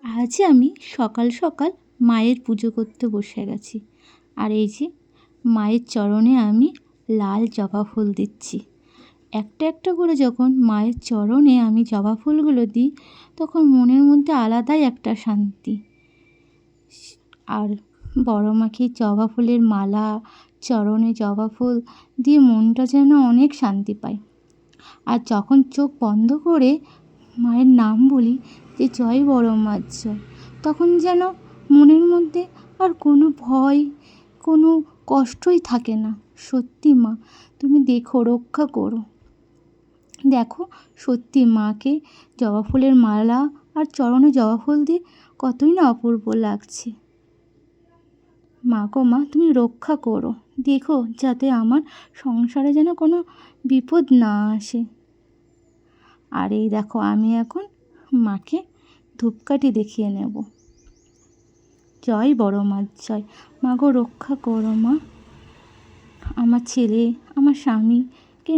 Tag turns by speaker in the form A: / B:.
A: আজ আমি সকাল সকাল মায়ের পুজো করতে বসে গেছি। আর এই যে মায়ের চরণে আমি লাল জবা ফুল দিচ্ছি। একটা একটা করে যখন মায়ের চরণে আমি জবা ফুলগুলো দিই, তখন মনের মধ্যে আলাদাই একটা শান্তি। আর বড় মাকে জবা ফুলের মালা, চরণে জবা ফুল দিয়ে মনটা যেন অনেক শান্তি পায়। আর যখন চোখ বন্ধ করে মায়ের নাম বলি যে জয় বড় মার জয়, তখন যেন মনের মধ্যে আর কোনো ভয়, কোনো কষ্টই থাকে না। সত্যি মা, তুমি দেখো, রক্ষা করো। দেখো, সত্যি মাকে জবা ফুলের মালা আর চরণে জবা ফুল দিয়ে কতই না অপূর্ব লাগছে। মা গো মা, তুমি রক্ষা করো। দেখো যাতে আমার সংসারে যেন কোনো বিপদ না আসে। আর এই দেখো, আমি এখন মাকে ধূপকাঠি দেখিয়ে নেব। জয় বড় মার জয়। মা গো, রক্ষা করো মা। আমার ছেলে, আমার স্বামীকে